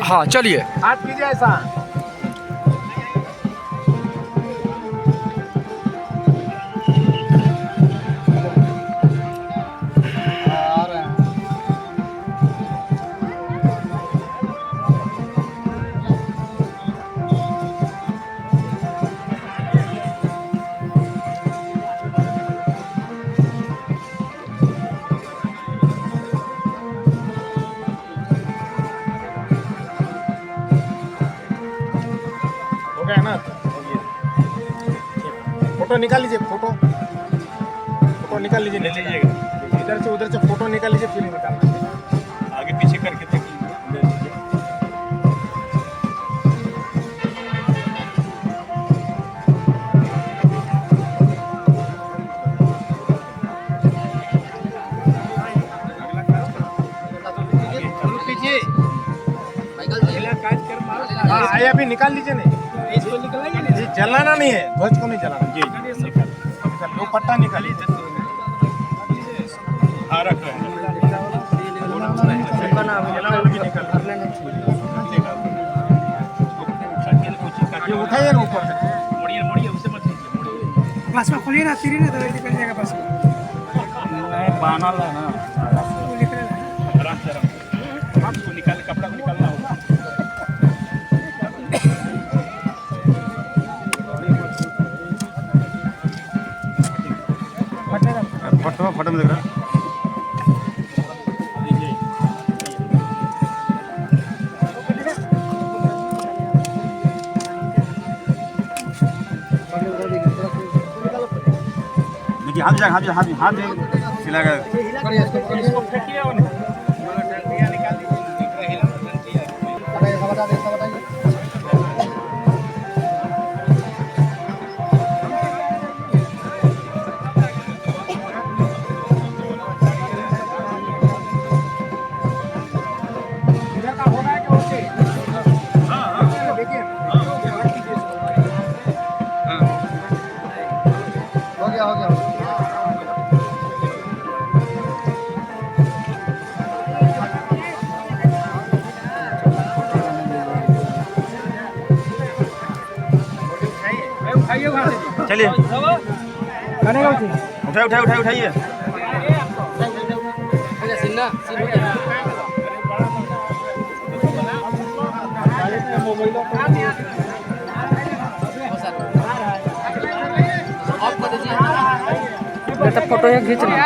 हाँ चलिए। हाथ कीजिए ऐसा। हो गया ना? फोटो निकाल लीजिए, फोटो निकाल लीजिए, ले लीजिएगा इधर से उधर से फोटो निकाल लीजिए, फिर निकालना आगे पीछे करके देख लीजिए। हाँ आया, अभी निकाल लीजिए। नहीं जी, जलाना नहीं है, ध्वज को नहीं जलाना जी। वो पट्टा निकालिए। उठाइए ना ऊपर से, मोड़िए उससे मत बस में खोलिए ना, सीढ़ी ना तो निकल जाएगा बस नहीं बाना ला ना आराम से आपको निकाल कपड़ा को निकालना होगा। फटो में देख रहा देखिए। हाथ सिला कर इसको फेंकिए और निकाल दीजिए। इधर का होगा कि ओके? हाँ देखिए हो गया। चलिए उठाइए। तब फोटो है खींचना।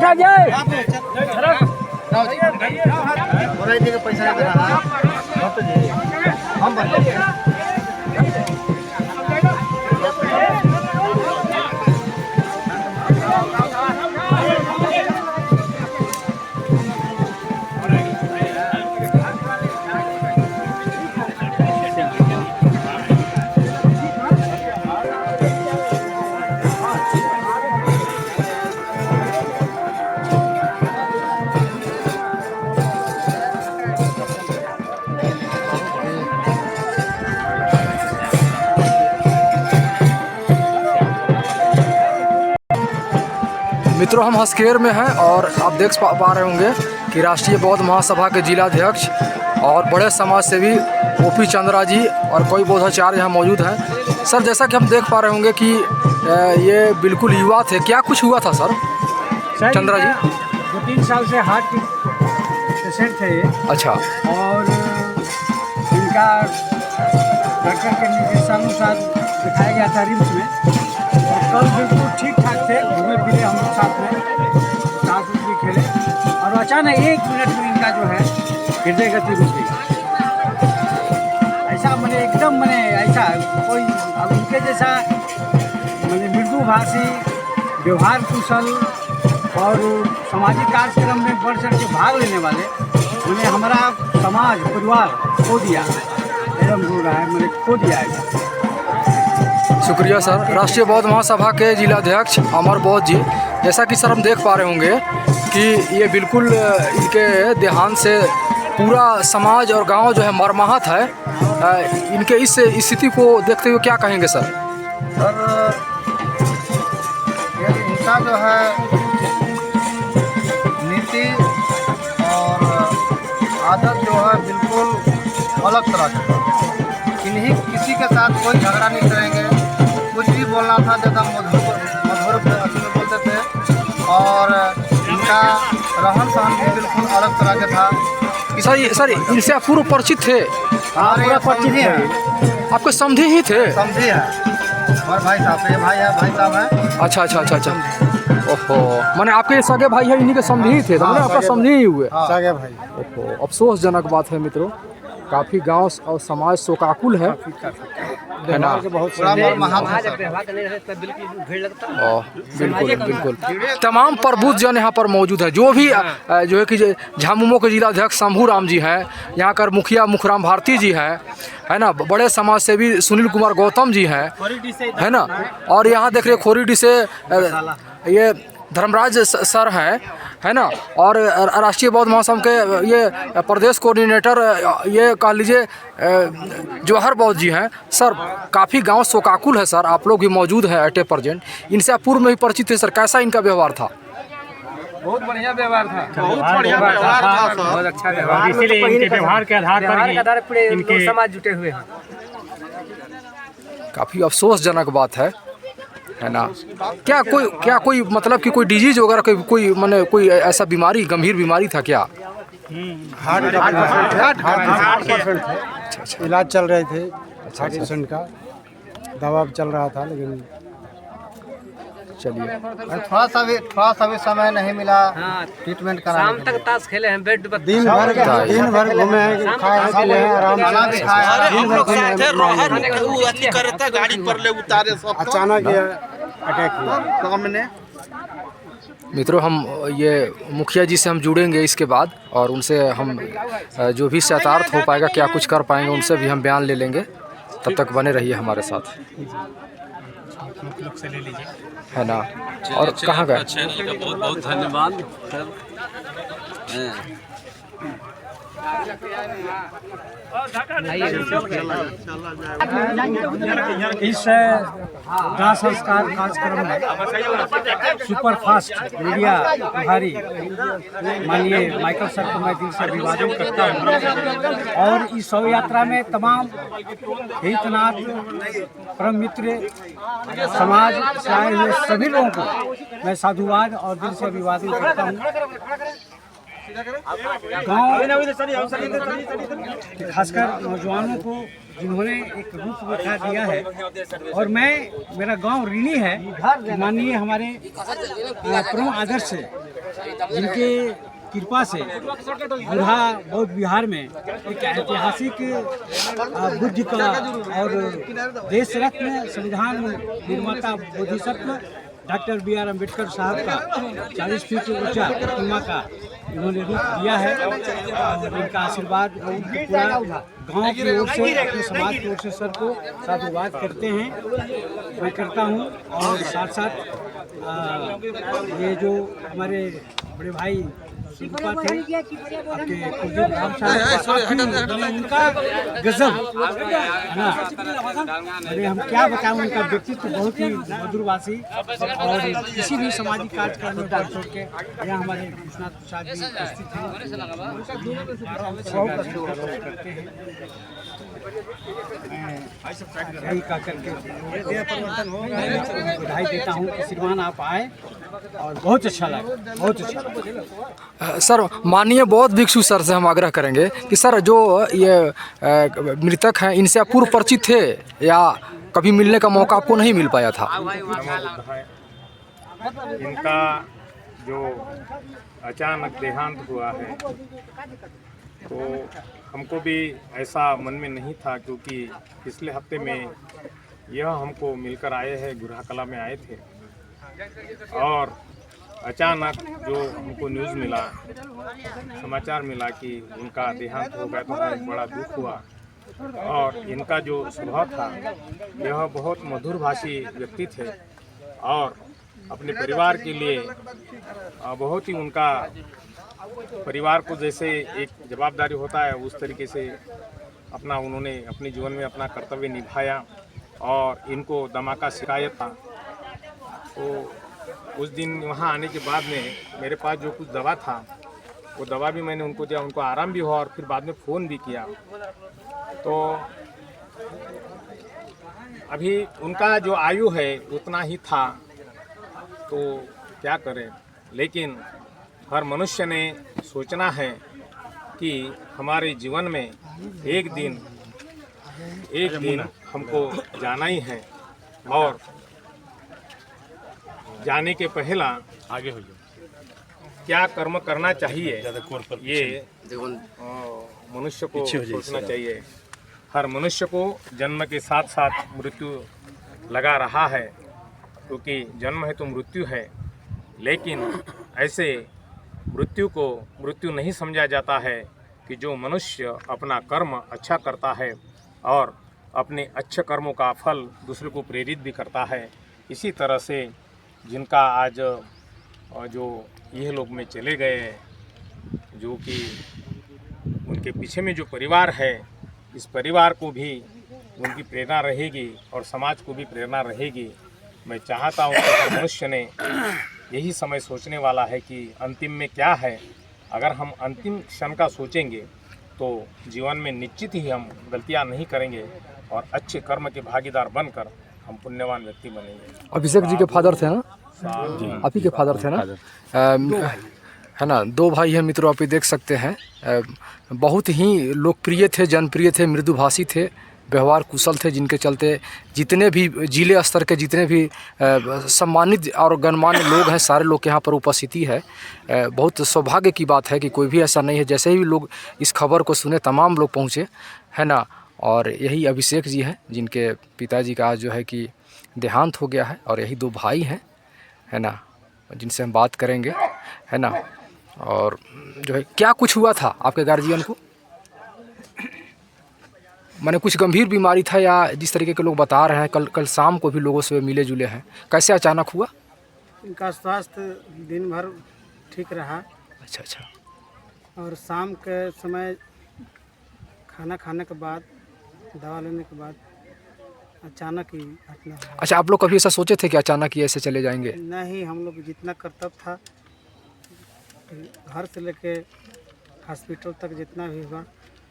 उठा जाए पैसा हम मित्रों हम हस्केर में हैं और आप देख पा रहे होंगे कि राष्ट्रीय बौद्ध महासभा के जिलाध्यक्ष और बड़े समाज सेवी ओपी चंद्रा जी और कोई बौद्धाचार्य यहाँ मौजूद हैं। सर जैसा कि हम देख पा रहे होंगे कि ये बिल्कुल युवा थे, क्या कुछ हुआ था सर चंद्रा जी? 2-3 साल से हार्ट की पेशेंट थे ये। अच्छा। और इनका डॉक्टर के निर्देशानुसार दिखाया गया था रिम्स में और कल बिल्कुल ठीक ठाक थे, घूमे फिरे हम लोग साथ में, साथ भी खेले और अचानक 1 मिनट में इनका जो है हृदय गति रुक गई। ऐसा मैंने एकदम मैंने ऐसा कोई अब इनके जैसा मैंने मृदुभाषी, व्यवहार कुशल और सामाजिक कार्यक्रम में बढ़ चढ़ के भाग लेने वाले मैंने हमारा समाज परिवार खो दिया, एकदम रो रहा है, मैंने खो दिया है। शुक्रिया सर। राष्ट्रीय बौद्ध महासभा के जिलाध्यक्ष अमर बौद्ध जी, जैसा कि सर हम देख पा रहे होंगे कि ये बिल्कुल इनके देहांत से पूरा समाज और गांव जो है मर्माहत है। इनके इस स्थिति को देखते हुए क्या कहेंगे सर? सर ये इनका जो है नीति और आदत जो है बिल्कुल अलग तरह की। इन्हीं किसी के साथ कोई झगड़ा नहीं करेंगे, कुछ भी बोलना था ज़्यादा मधुर में बोलते थे और इनका रहन सहन भी बिल्कुल अलग तरह का था। सर इनसे आप पूर्व परिचित थे? हमारे परिचित है, आपके समधी ही थे? समझी है, हमारे भाई साहब, ये भाई है, भाई साहब है। अच्छा अच्छा अच्छा अच्छा। ओहो, माने आपके सगे भाई है, इन्हीं के समधी ही थे? तो आपका समधी ही हुए? सगे भाई। ओहो, अफसोसजनक बात है मित्रों, काफ़ी गांव और समाज शोकाकुल है ना? बिल्कुल बिल्कुल। तमाम प्रबुद्ध जन यहाँ पर मौजूद है, जो भी जो है कि झामुमो के जिलाध्यक्ष शंभू राम जी हैं, यहाँ कर मुखिया मुखराम भारती जी हैं, है ना, बड़े समाज सेवी सुनील कुमार गौतम जी हैं, है ना, और यहाँ देख रहे खोरीडी से ये धर्मराज सर हैं, है ना, और राष्ट्रीय बौद्ध महासभा के ये प्रदेश कोऑर्डिनेटर ये कह लीजिए जवाहर बौद्ध जी हैं। सर काफ़ी गांव शोकाकुल है सर, आप लोग भी मौजूद हैं एट ए प्रेजेंट, इनसे आप पूर्व में ही परिचित थे सर, कैसा इनका व्यवहार था? बहुत बढ़िया व्यवहार था, बहुत बढ़िया व्यवहार था, बहुत अच्छा व्यवहार, इसीलिए इनके व्यवहार के आधार पर इनके समाज जुटे हुए हैं। काफ़ी अफसोसजनक बात है ना? क्या कोई मतलब कि कोई डिजीज वगैरह कोई माने कोई ऐसा बीमारी, गंभीर बीमारी था क्या? हार्ट पेशेंट थे, अच्छा, इलाज चल रहे थे हार्ट पेशेंट का, दवा चल रहा था, लेकिन चलिए थोड़ा सा भी समय नहीं मिला ट्रीटमेंट कराने। शाम तक ताश खेले हैं, बेड पर दिन भर घूमे हैं, खाए पिए हैं, आराम से खाया, गाड़ी पर ले उतारे सब, अचानक ये अटैक हुआ सामने। मित्रों हम ये मुखिया जी से हम जुड़ेंगे इसके बाद और उनसे हम जो भी शतार्थ हो पाएगा, क्या कुछ कर पाएंगे, उनसे भी हम बयान ले लेंगे। तब तक बने रहिए हमारे साथ, है ना। और कहाँ गए? बहुत बहुत धन्यवाद सर। इस दाह संस्कार कार्यक्रम में सुपर फास्ट मीडिया प्रभारी माननीय माइकल सर को मैं दिल से अभिवादन करता हूँ और इस शव यात्रा में तमाम हितनाथ, परम मित्र, समाज से आए हुए सभी लोगों को मैं साधुवाद और दिल से अभिवादन करता हूँ। गाँव खासकर नौजवानों को जिन्होंने एक रूप दिखा दिया है, और मेरा गांव ऋणी है माननीय हमारे परम आदर्श से, जिनके कृपा से बुढ़ा बौद्ध विहार में एक ऐतिहासिक बुद्ध का और देश रत्न संविधान निर्माता बोधिसत्व डॉक्टर B.R. अम्बेडकर साहब का 40 फीट ऊंचा प्रतिमा का इन्होंने रूप दिया है और इनका आशीर्वाद पूरा गांव की ओर से, अपने समाज की ओर से सर को साधुवाद करते हैं, मैं करता हूं। और साथ साथ ये जो हमारे बड़े भाई शिल्पा थे आपके कुलदीप राम साहब, उनका गजब है ना। अरे हम क्या बताएं, उनका व्यक्तित्व बहुत ही मधुरभाषी और किसी भी सामाजिक कार्यक्रम में बात छोड़ के यहाँ हमारे विश्वनाथ प्रसाद जी उपस्थित हैं, करते हैं। मैं यही कह करके परिवर्तन हो बधाई देता हूँ कि श्रीमान आप आए और बहुत अच्छा लगा, बहुत अच्छा लगा। सर माननीय बौद्ध भिक्षु सर से हम आग्रह करेंगे कि सर जो ये मृतक हैं इनसे आप पूर्व परिचित थे या कभी मिलने का मौका आपको नहीं मिल पाया था? इनका जो अचानक देहांत हुआ है तो हमको भी ऐसा मन में नहीं था, क्योंकि पिछले हफ्ते में यह हमको मिलकर आए हैं, गुरहा कला में आए थे और अचानक जो हमको न्यूज़ मिला, समाचार मिला कि उनका देहांत हो गया तो हमें बड़ा दुख हुआ। और इनका जो स्वभाव था यह बहुत मधुरभाषी व्यक्ति थे और अपने परिवार के लिए बहुत ही उनका परिवार को जैसे एक जवाबदारी होता है उस तरीके से उन्होंने अपने जीवन में अपना कर्तव्य निभाया। और इनको दमा का शिकायत था, तो उस दिन वहाँ आने के बाद में मेरे पास जो कुछ दवा था वो दवा भी मैंने उनको दिया, उनको आराम भी हुआ और फिर बाद में फ़ोन भी किया। तो अभी उनका जो आयु है उतना ही था, तो क्या करें, लेकिन हर मनुष्य ने सोचना है कि हमारे जीवन में एक दिन हमको जाना ही है और जाने के पहला आगे हो क्या कर्म करना चाहिए ये मनुष्य को सोचना चाहिए। हर मनुष्य को जन्म के साथ साथ मृत्यु लगा रहा है, क्योंकि जन्म है तो मृत्यु है, लेकिन ऐसे मृत्यु को मृत्यु नहीं समझा जाता है कि जो मनुष्य अपना कर्म अच्छा करता है और अपने अच्छे कर्मों का फल दूसरे को प्रेरित भी करता है। इसी तरह से जिनका आज जो यह लोग में चले गए, जो कि उनके पीछे में जो परिवार है, इस परिवार को भी उनकी प्रेरणा रहेगी और समाज को भी प्रेरणा रहेगी। मैं चाहता हूँ कि मनुष्य ने यही समय सोचने वाला है कि अंतिम में क्या है। अगर हम अंतिम क्षण का सोचेंगे तो जीवन में निश्चित ही हम गलतियाँ नहीं करेंगे और अच्छे कर्म के भागीदार बनकर हम पुण्यवान व्यक्ति बनेंगे। अभिषेक जी के फादर थे ना, आप ही के फादर थे ना, है ना। दो भाई हैं मित्रों, आप ये देख सकते हैं। बहुत ही लोकप्रिय थे, जनप्रिय थे, मृदुभाषी थे, व्यवहार कुशल थे, जिनके चलते जितने भी जिले स्तर के जितने भी सम्मानित और गणमान्य लोग हैं सारे लोग के यहाँ पर उपस्थिति है। बहुत सौभाग्य की बात है कि कोई भी ऐसा नहीं है, जैसे ही लोग इस खबर को सुने तमाम लोग पहुँचे, है ना। और यही अभिषेक जी हैं जिनके पिताजी का आज जो है कि देहांत हो गया है, और यही दो भाई हैं, है ना, जिनसे हम बात करेंगे, है ना। और जो है क्या कुछ हुआ था आपके गार्जियन को, माने कुछ गंभीर बीमारी था या जिस तरीके के लोग बता रहे हैं, कल शाम को भी लोगों से मिले जुले हैं, कैसे अचानक हुआ? इनका स्वास्थ्य दिन भर ठीक रहा। अच्छा। और शाम के समय खाना खाने के बाद, दवा लेने के बाद अचानक ही घटना हुआ। अच्छा, आप लोग कभी ऐसा सोचे थे कि अचानक ही ऐसे चले जाएंगे? नहीं, हम लोग जितना कर्तव्य था घर से लेके हॉस्पिटल तक जितना भी हुआ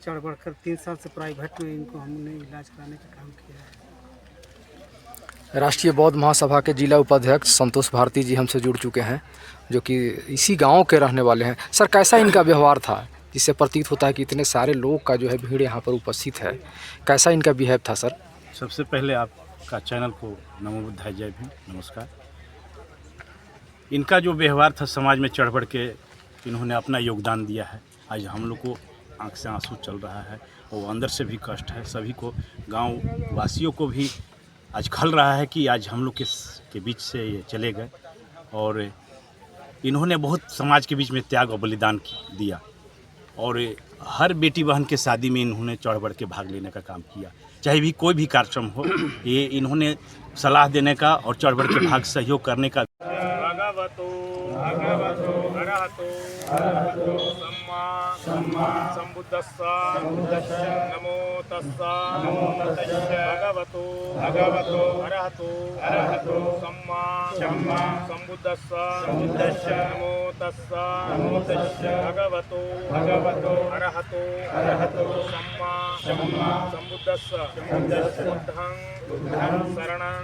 चढ़ बढ़कर 3 साल से प्राइवेट में इनको हमने इलाज कराने का काम किया है। राष्ट्रीय बौद्ध महासभा के जिला उपाध्यक्ष संतोष भारती जी हमसे जुड़ चुके हैं, जो कि इसी गांव के रहने वाले हैं। सर, कैसा इनका व्यवहार था जिससे प्रतीत होता है कि इतने सारे लोग का जो है भीड़ यहाँ पर उपस्थित है, कैसा इनका बिहेव था सर? सबसे पहले आपका चैनल को नमो बुद्धाय, जय भीम, नमस्कार। इनका जो व्यवहार था, समाज में चढ़ बढ़ के इन्होंने अपना योगदान दिया है। आज हम लोग को आँख से आंसू चल रहा है और अंदर से भी कष्ट है, सभी को, गांव वासियों को भी आज खल रहा है कि आज हम लोग के बीच से ये चले गए। और इन्होंने बहुत समाज के बीच में त्याग और बलिदान दिया और हर बेटी बहन के शादी में इन्होंने चढ़ बढ़ के भाग लेने का काम किया। चाहे भी कोई भी कार्यक्रम हो, ये इन्होंने सलाह देने का और चढ़ बढ़ के भाग सहयोग करने का। अरहतो सम्मा सम्बुद्धस्स नमो तस्स भगवतो अरहतो सम्मा सम्बुद्धस्स नमो तस्स भगवतो अरहतो सम्मा सम्बुद्धस्स बुद्धं शरणं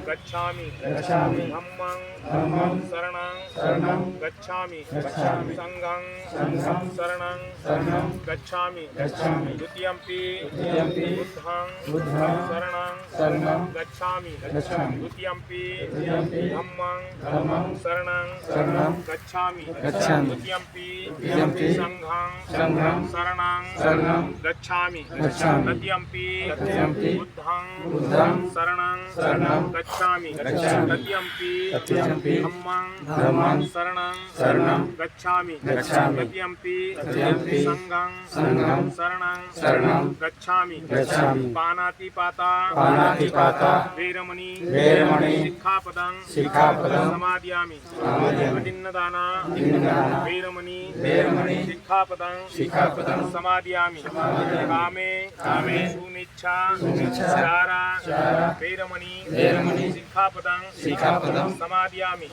गच्छामि धम्मं शरणं गच्छामि संघं शरणं गच्छामि द्वितीयंपि बुद्धं शरणं गच्छामि द्वितीयंपि धम्मं शरणं गच्छामि द्वितीयंपि संघं शरणं गच्छामि तृतीयंपि बुद्धं शरणं गच्छामि तृतीयंपि धम्मं शरणं गच्छामि तृतीयंपि संघं शरणं गच्छामि पानातिपाता वेरमणि शिक्षापदं समादयामि अदिन्नदाना वेरमणि शिक्षापदं समादयामि कामे सुनिच्छा चारा वेरमणि शिक्षापदं समादयामि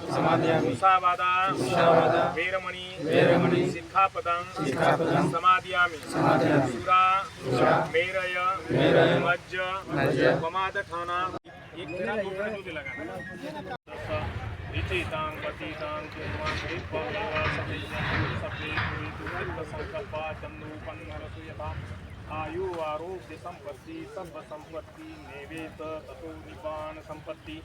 मुसावादा वेरमणि शिक्षापदं समादयामि सुरा मेरय मज्ज प्रमादठाना एक मेरा दूसरा जो भी लगाना इचितां पतितां कुर्वां दीपमेव सप्ते संकल्पा चन्द्रूपन्नरसुयताम् आयु आरोग्य संपत्ति सर्व संपत्ति नेवेत ततो निपान संपत्ति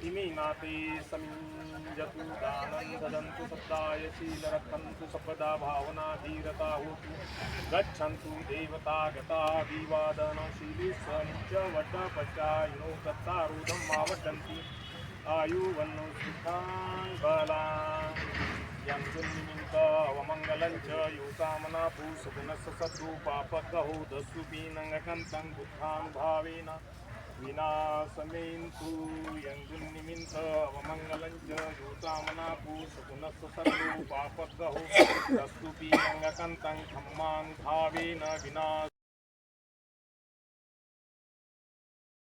इमे नाते समिंजतु दानं ददन्तु सत्ताय शीलरक्षन्तु सपदा भावना धीरता होतु गच्छन्तु देवता गता विवादनशीलिस्वनिच वड्डपचायिनो तत्तारूढं मावदन्ति आयुवन्नु सुखां बलां यंसुनिमित्त अवमङ्गलं च योकामना पूषगुणस्य शत्रु पापकहो दस्युपीनङ्गकन्तं बुद्धानुभावेन विनाशमेन्तु यंसुनिमित्त अवमङ्गलं च योकामना पूषगुणस्य शत्रु पापकहो दस्युपीनङ्गकन्तं खम्मानुभावेन विनाश